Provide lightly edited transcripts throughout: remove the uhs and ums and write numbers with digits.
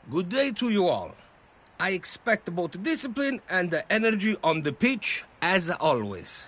Good day to you all. I expect both the discipline and the energy on the pitch, as always.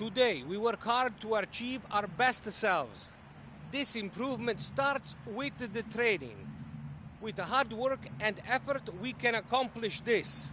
Today, we work hard to achieve our best selves. This improvement starts with the training. With hard work and effort, we can accomplish this.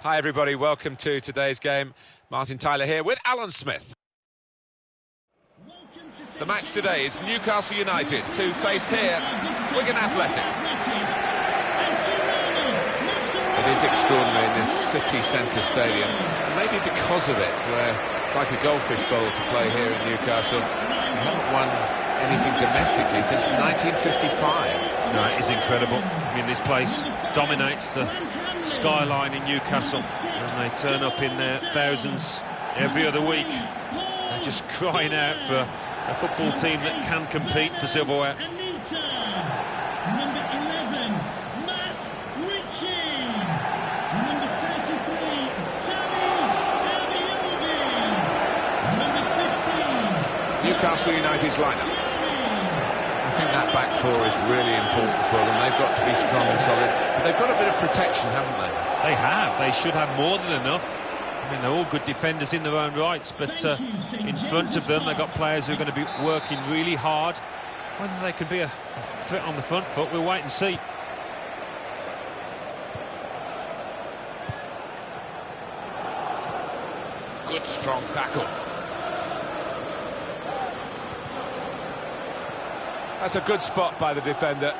Hi everybody, welcome to today's game. Martin Tyler here with Alan Smith. Welcome to The match today is Newcastle United to face here Wigan Athletic. It is extraordinary in this city centre stadium, maybe because of it, where it's like a goldfish bowl to play here in Newcastle. They haven't won anything domestically since 1955. No, it is incredible. I mean, this place dominates the skyline in Newcastle, and they turn up in their thousands every other week. They're just crying out for a football team that can compete for silverware. Number 11, Matt Ritchie. Number 33, Sammy Abiobi. Number 15, Newcastle United's lineup. I think that back four is really important for them. They've got to be strong and solid, but they've got a bit of protection, haven't they? They have. They should have more than enough. I mean, they're all good defenders in their own rights, but in front of them, they've got players who are going to be working really hard. Whether they can be a threat on the front foot, we'll wait and see. Good, strong tackle. That's a good spot by the defender.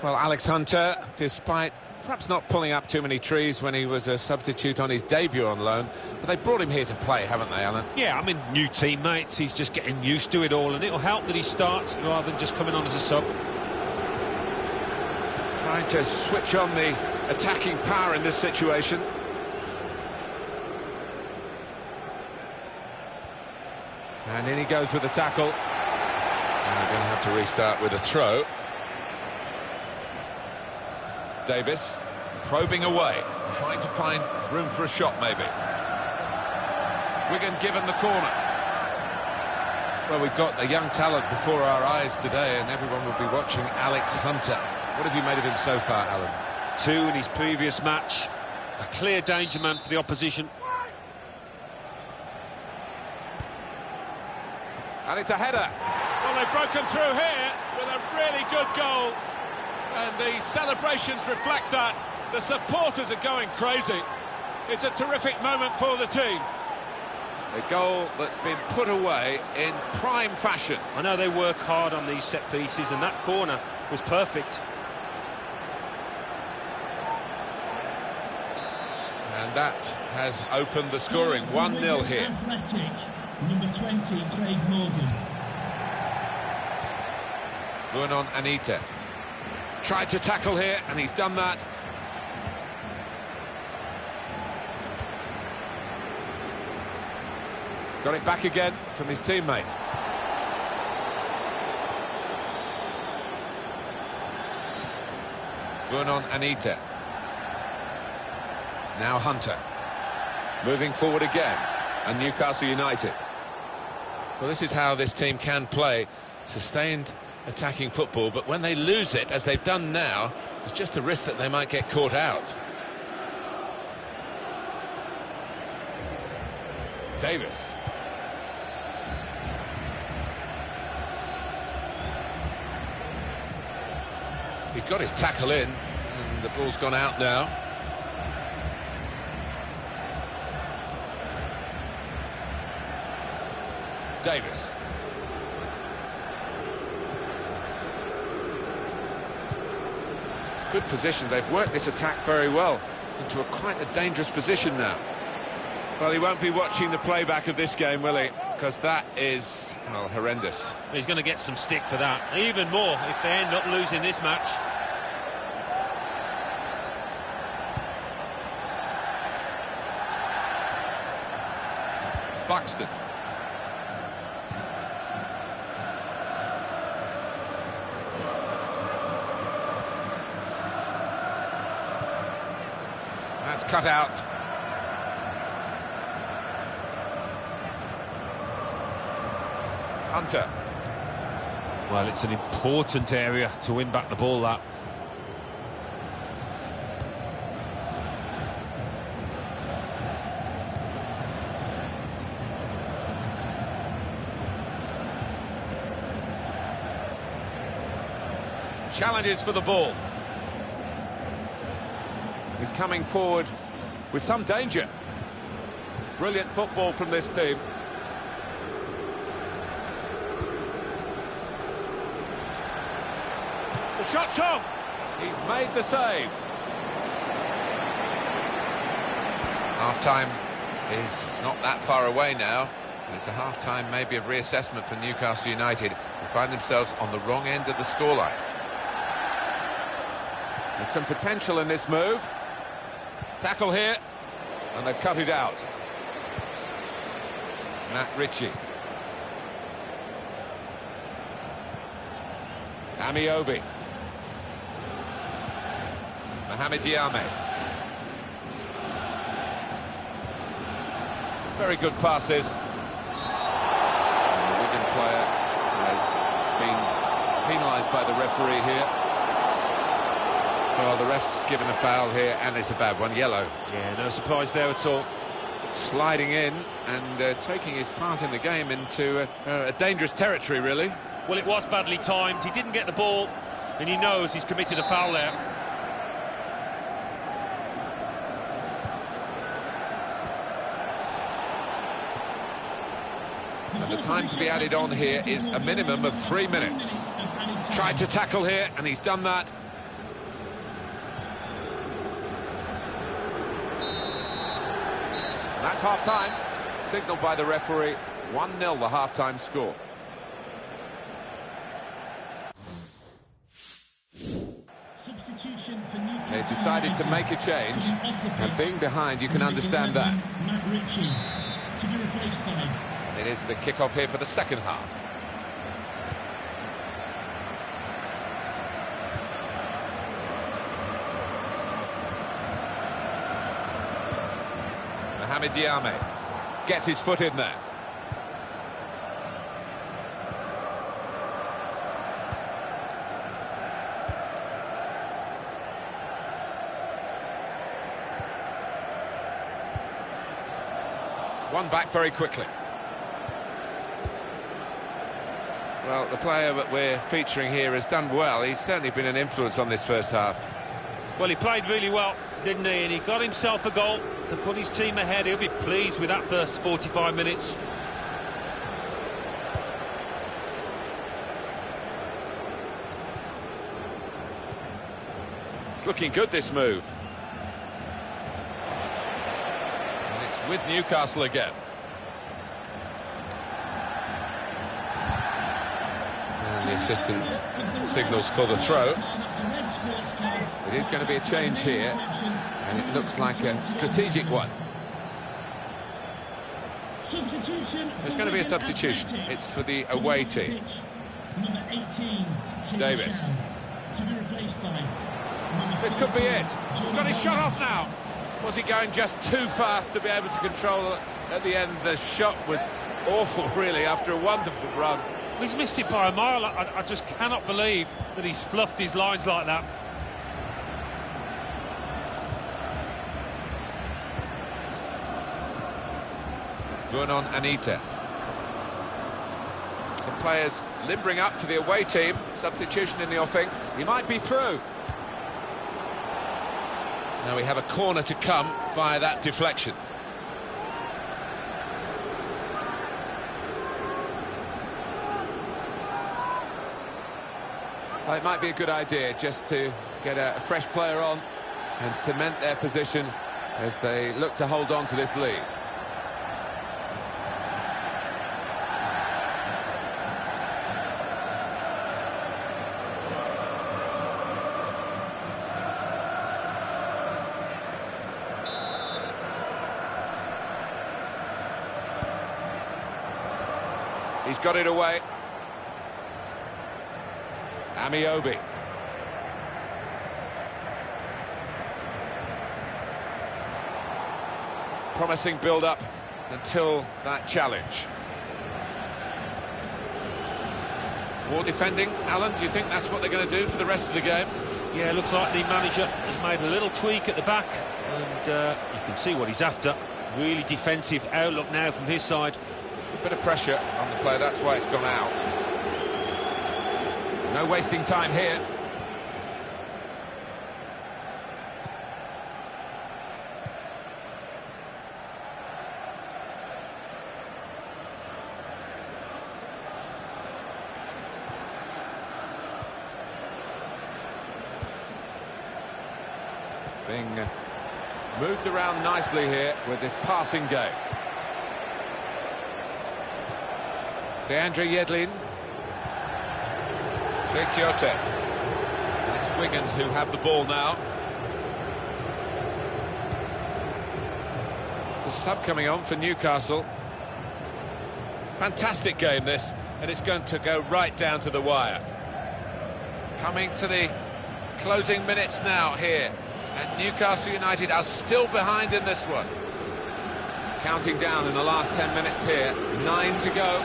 Well, Alex Hunter, despite perhaps not pulling up too many trees when he was a substitute on his debut on loan, but they brought him here to play, haven't they, Alan? Yeah, I mean, new teammates, he's just getting used to it all, and it'll help that he starts rather than just coming on as a sub. Trying to switch on the attacking power in this situation. And in he goes with the tackle. Now we're going to have to restart with a throw. Davis probing away, trying to find room for a shot maybe. Wigan given the corner. Well, we've got a young talent before our eyes today, and everyone will be watching Alex Hunter. What have you made of him so far, Alan? 2 in his previous match. A clear danger man for the opposition. And it's a header. Well, they've broken through here with a really good goal. And the celebrations reflect that. The supporters are going crazy. It's a terrific moment for the team. A goal that's been put away in prime fashion. I know they work hard on these set pieces, and that corner was perfect. And that has opened the scoring. 1-0 here. Athletic, number 20, Craig Morgan. Going on Anita. Tried to tackle here, and he's done that. He's got it back again from his teammate. Going on Anita. Now Hunter. Moving forward again. And Newcastle United. Well, this is how this team can play. Sustained attacking football, but when they lose it, as they've done now, there's just a risk that they might get caught out. Davis. He's got his tackle in, and the ball's gone out now. Davis. Good position. They've worked this attack very well into quite a dangerous position now. Well, he won't be watching the playback of this game, will he? Because that is, well, horrendous. He's going to get some stick for that. Even more if they end up losing this match. Buxton. That's cut out. Hunter. Well, it's an important area to win back the ball, that. challenges for the ball. He's coming forward with some danger. Brilliant football from this team. The shot's on. He's made the save. Half-time is not that far away now. It's a half-time maybe of reassessment for Newcastle United, who find themselves on the wrong end of the scoreline. There's some potential in this move. Tackle here, and they've cut it out. Matt Ritchie. Amiobi. Mohamed Diame. Very good passes. The Wigan player has been penalised by the referee here. Well, the ref's given a foul here, and it's a bad one, yellow. Yeah, no surprise there at all. Sliding in and taking his part in the game into a dangerous territory, really. Well, it was badly timed. He didn't get the ball, and he knows he's committed a foul there. And the time to be added on here is a minimum of 3 minutes. Tried to tackle here, and he's done that. That's half-time, signalled by the referee. 1-0 the half-time score. They decided to make a change, and being behind, you can understand that. Matt Ritchie to be replaced by. It is the kick-off here for the second half. Mohamed Diame gets his foot in there. One back very quickly. Well, the player that we're featuring here has done well. He's certainly been an influence on this first half. Well, he played really well, didn't he? And he got himself a goal to put his team ahead. He'll be pleased with that first 45 minutes. It's looking good, this move. And it's with Newcastle again. And the assistant signals for the throw. It is going to be a change here, and it looks like a strategic one. There's going to be a substitution. It's for the away team. Number 18, Davis. to be replaced by. This could be it. He's got his shot off now. Was he going just too fast to be able to control it at the end? The shot was awful, really, after a wonderful run. He's missed it by a mile. I just cannot believe that he's fluffed his lines like that. Vernon Anita. Some players limbering up for the away team. Substitution in the offing. He might be through. Now we have a corner to come via that deflection. Well, it might be a good idea just to get a fresh player on and cement their position as they look to hold on to this lead. He's got it away. Amiobi. Promising build-up until that challenge. More defending, Alan, do you think that's what they're going to do for the rest of the game? Yeah, it looks like the manager has made a little tweak at the back, and you can see what he's after. Really defensive outlook now from his side. A bit of pressure on the player, that's why it's gone out. No wasting time here. Being moved around nicely here with this passing game. Deandre Yedlin. Tiote. It's Wigan who have the ball now. The sub coming on for Newcastle. Fantastic game this, and it's going to go right down to the wire. Coming to the closing minutes now here, and Newcastle United are still behind in this one. Counting down in the last 10 minutes here, 9 to go.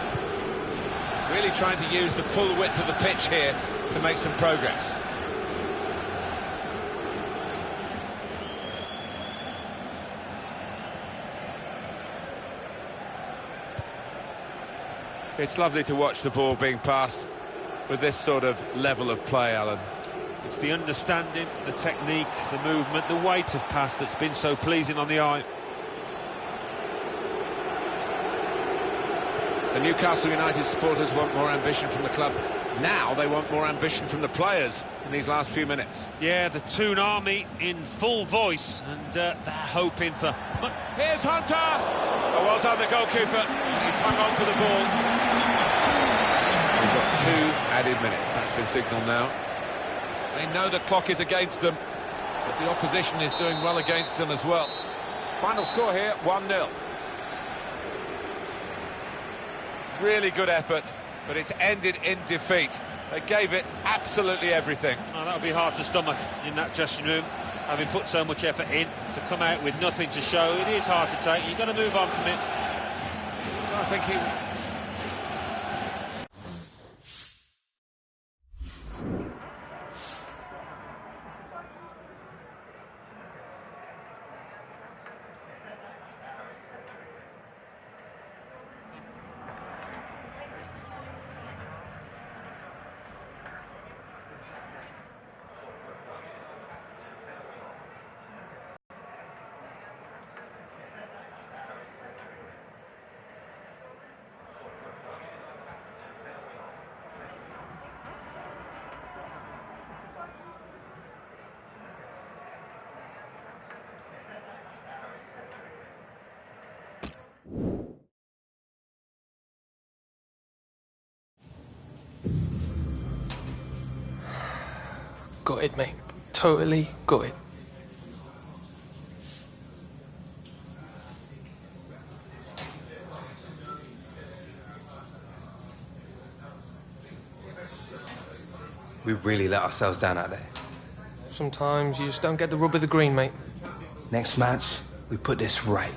Really trying to use the full width of the pitch here to make some progress. It's lovely to watch the ball being passed with this sort of level of play, Alan. It's the understanding, the technique, the movement, the weight of pass that's been so pleasing on the eye. The Newcastle United supporters want more ambition from the club. Now they want more ambition from the players in these last few minutes. Yeah, the Toon Army in full voice, and they're hoping for... Here's Hunter! Oh, well done, the goalkeeper. He's hung on to the ball. We've got 2 added minutes. That's been signalled now. They know the clock is against them, but the opposition is doing well against them as well. Final score here, 1-0. Really good effort, but it's ended in defeat. They gave it absolutely everything. Oh, that would be hard to stomach in that dressing room, having put so much effort in, to come out with nothing to show. It is hard to take. You've got to move on from it. I think he... Gutted, mate. Totally gutted. We really let ourselves down out there. Sometimes you just don't get the rub of the green, mate. Next match, we put this right.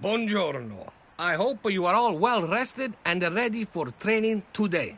Buongiorno. I hope you are all well rested and ready for training today.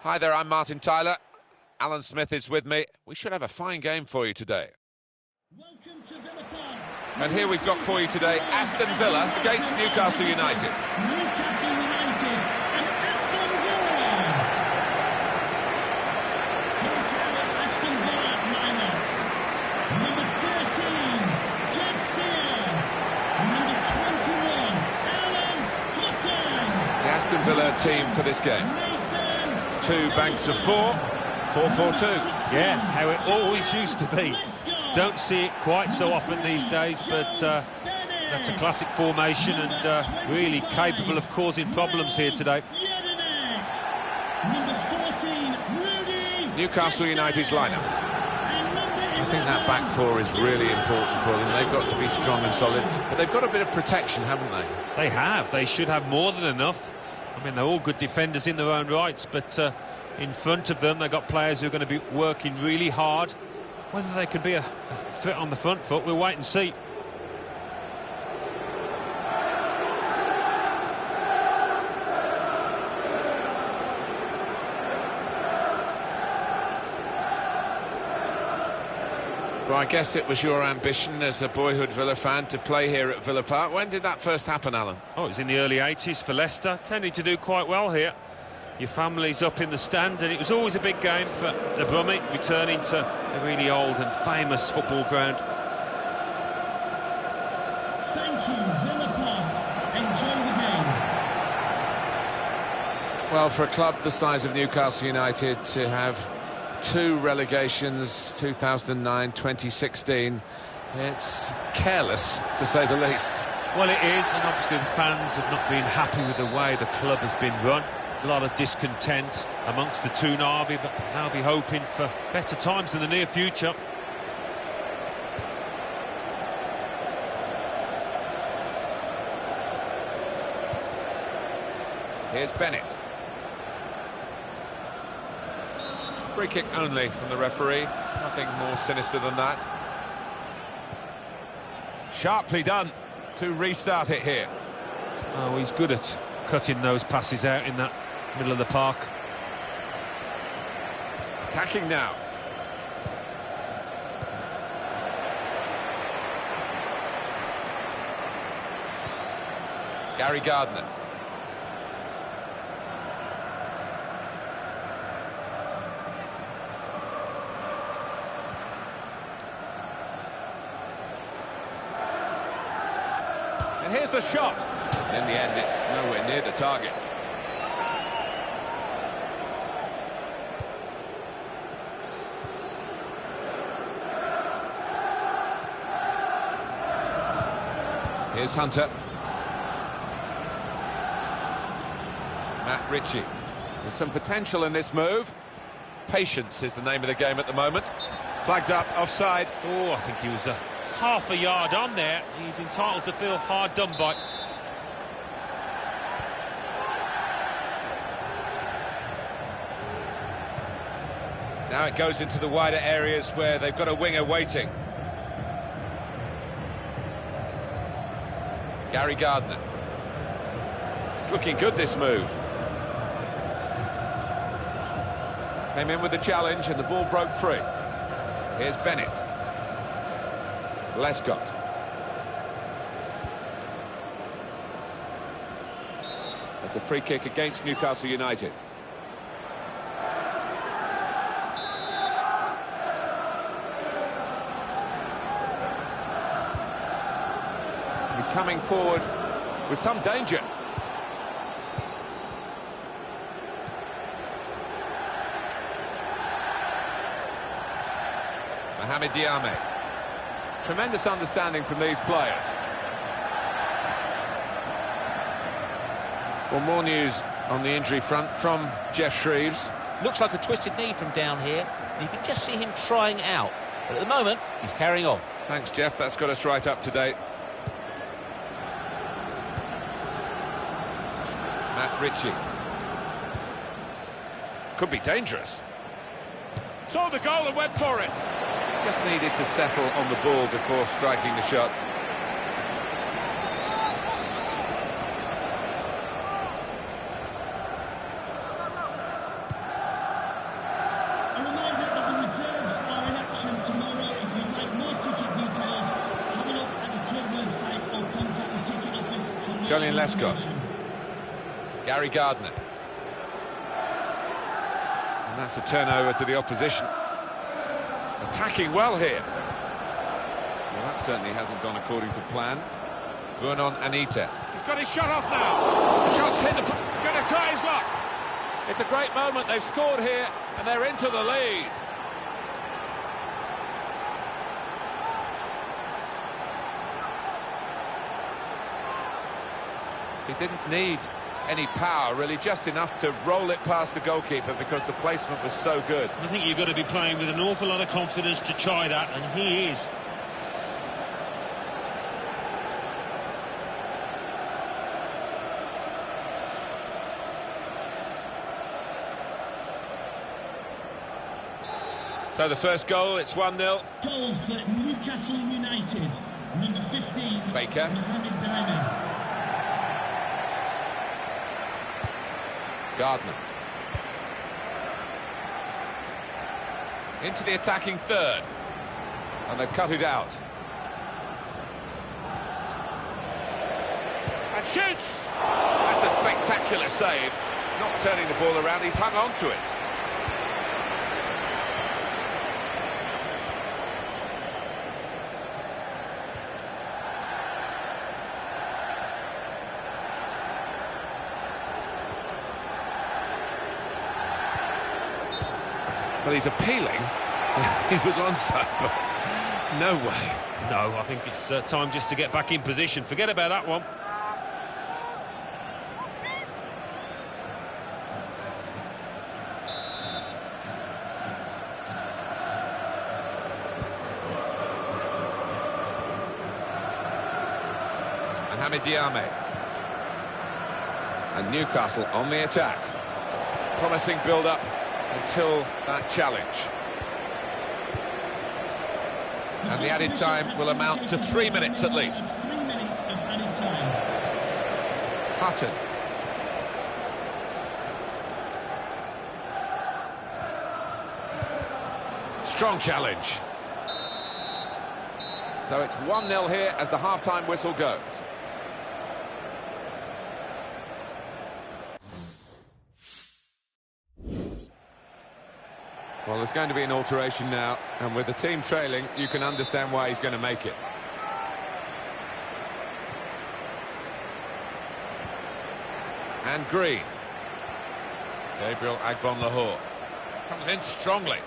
Hi there, I'm Martin Tyler. Alan Smith is with me. We should have a fine game for you today. Welcome to Villa Park. And here we've got for you today Aston Villa against Newcastle United. Newcastle United and Aston Villa. Here's how the Aston Villa lineup. Number 13, Jed Steer. Number 21, Alan Tottenham. The Aston Villa team for this game. Two banks of four, 4-4-2. Yeah, how it always used to be. Don't see it quite so often these days, but that's a classic formation and really capable of causing problems here today. Number 14, Rudy. Newcastle United's lineup. I think that back four is really important for them. They've got to be strong and solid, but they've got a bit of protection, haven't they? They have. They should have more than enough. I mean, they're all good defenders in their own rights, but in front of them, they've got players who are going to be working really hard. Whether they can be a threat on the front foot, we'll wait and see. Well, I guess it was your ambition as a boyhood Villa fan to play here at Villa Park. When did that first happen, Alan? Oh, it was in the early 80s for Leicester. Tended to do quite well here. Your family's up in the stand, and it was always a big game for the Brummie, returning to a really old and famous football ground. Thank you, Villa Park. Enjoy the game. Well, for a club the size of Newcastle United to have two relegations, 2009, 2016, it's careless, to say the least. Well, it is, and obviously the fans have not been happy with the way the club has been run. A lot of discontent amongst the Toonarby, but they'll be hoping for better times in the near future. Here's Bennett. Free kick only from the referee. Nothing more sinister than that. Sharply done to restart it here. Oh, he's good at cutting those passes out in that middle of the park. Attacking now. Gary Gardner. And here's the shot. In the end, it's nowhere near the target. Here's Hunter. Matt Ritchie. There's some potential in this move. Patience is the name of the game at the moment. Flags up, offside. Oh, I think he was half a yard on there. He's entitled to feel hard done by. Now it goes into the wider areas where they've got a winger waiting. Gary Gardner. It's looking good, this move. Came in with the challenge and the ball broke free. Here's Bennett. Lescott. That's a free kick against Newcastle United. He's coming forward with some danger. Mohamed Diame. Tremendous understanding from these players. Well, more news on the injury front from Jeff Shreves. Looks like a twisted knee from down here, and you can just see him trying out. But at the moment, he's carrying on. Thanks, Jeff. That's got us right up to date. Matt Ritchie. Could be dangerous. Saw the goal and went for it. Just needed to settle on the ball before striking the shot. A reminder that the reserves are in action tomorrow. If you'd like more ticket details, have a look at the club website or contact the ticket office for more Julian Lescott. information. Gary Gardner. And that's a turnover to the opposition. Attacking well here. Well, that certainly hasn't gone according to plan. Vernon Anita. He's got his shot off now. The shot's hit the... Going to try his luck. It's a great moment. They've scored here, and they're into the lead. He didn't need any power, really, just enough to roll it past the goalkeeper because the placement was so good. I think you've got to be playing with an awful lot of confidence to try that, and he is. So the first goal, it's 1-0. Goal for Newcastle United, number 15, Baker. Mohamed Diame. Gardner. Into the attacking third. And they've cut it out. And shoots! That's a spectacular save. Not turning the ball around, he's hung on to it. Well, he's appealing. He was onside, but no way. No, I think it's time just to get back in position. Forget about that one. Mohamed Diame. And Newcastle on the attack. Promising build-up until that challenge. And the added time will amount to 3 minutes at least. 3 minutes of added time. Hutton. Strong challenge. So it's 1-0 here as the half-time whistle goes. Well, there's going to be an alteration now, and with the team trailing, you can understand why he's going to make it. And Green. Gabriel Agbon-Lahore comes in strongly.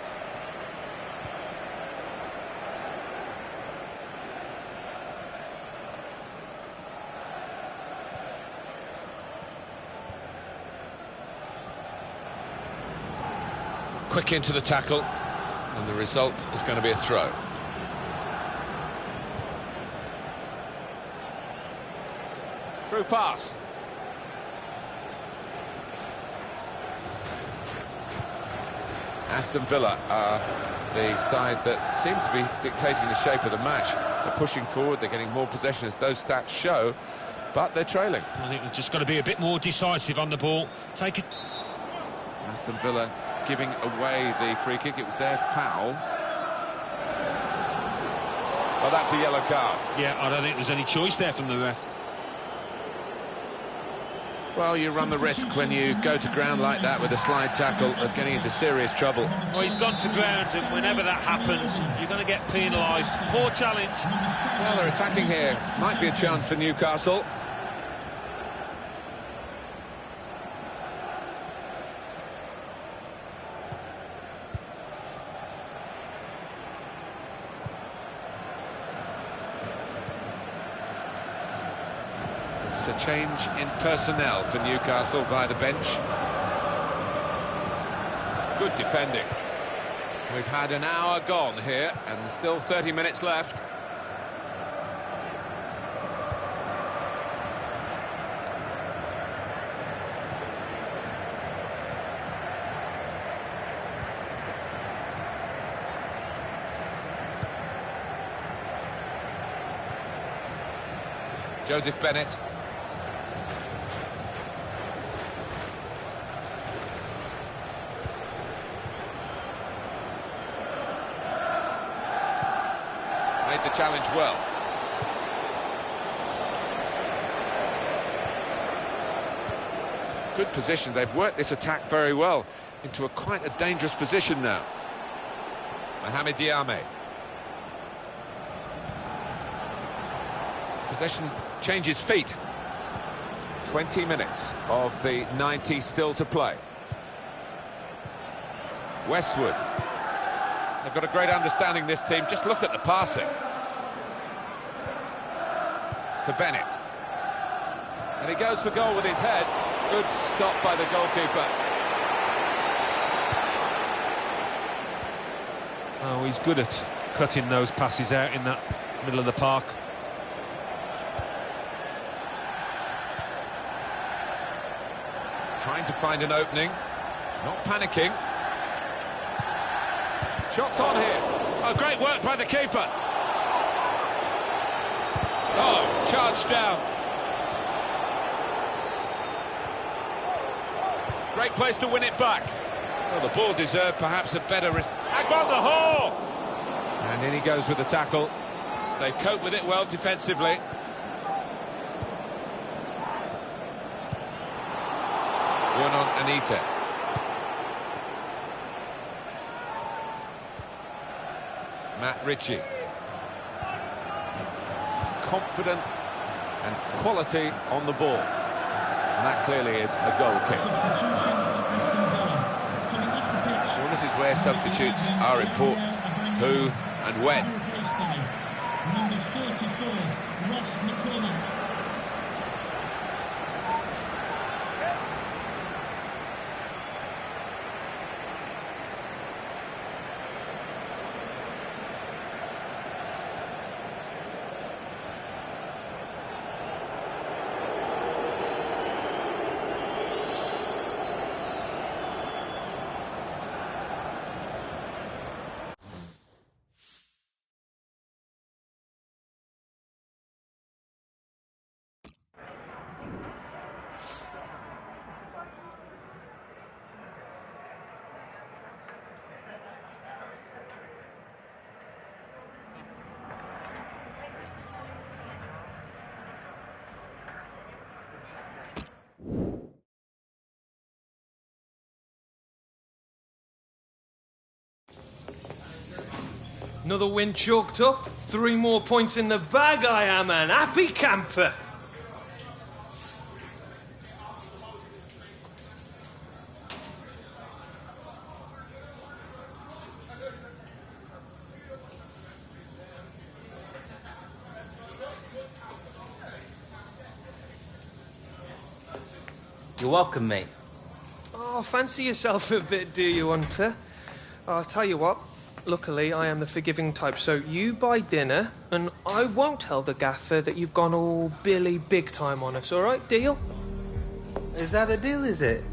Quick into the tackle, and the result is going to be a throw. Through pass. Aston Villa are the side that seems to be dictating the shape of the match. They're pushing forward, they're getting more possession as those stats show, but they're trailing. I think they've just got to be a bit more decisive on the ball. Take it. Aston Villa giving away the free kick. It was their foul. Oh, that's a yellow card. Yeah, I don't think there's any choice there from the ref. Well, you run the risk when you go to ground like that with a slide tackle of getting into serious trouble. Well, he's gone to ground, and whenever that happens, you're going to get penalised. Poor challenge. Well, they're attacking here. Might be a chance for Newcastle. It's a change in personnel for Newcastle via the bench. Good defending. We've had an hour gone here and still 30 minutes left. Joseph Bennett. Made the challenge well. Good position. They've worked this attack very well into quite a dangerous position now. Mohamed Diame. Possession changes feet. 20 minutes of the 90 still to play. Westwood. They've got a great understanding, this team. Just look at the passing. To Bennett. And he goes for goal with his head. Good stop by the goalkeeper. Oh, he's good at cutting those passes out in that middle of the park. Trying to find an opening. Not panicking. Shots on here. Oh, great work by the keeper. Oh, charged down. Great place to win it back. Well, the ball deserved perhaps a better risk. Agbon-Lahore! And in he goes with the tackle. They've coped with it well defensively. Yonon Anita. Matt Ritchie. Confident and quality on the ball. And that clearly is a goal kick. Well, this is where substitutes are important. Who and when. Another win chalked up. 3 more points in the bag. I am an happy camper. You're welcome, mate. Oh, fancy yourself a bit, do you, Hunter? I'll tell you what. Luckily, I am the forgiving type, so you buy dinner, and I won't tell the gaffer that you've gone all Billy big time on us, all right? Deal? Is that a deal, is it?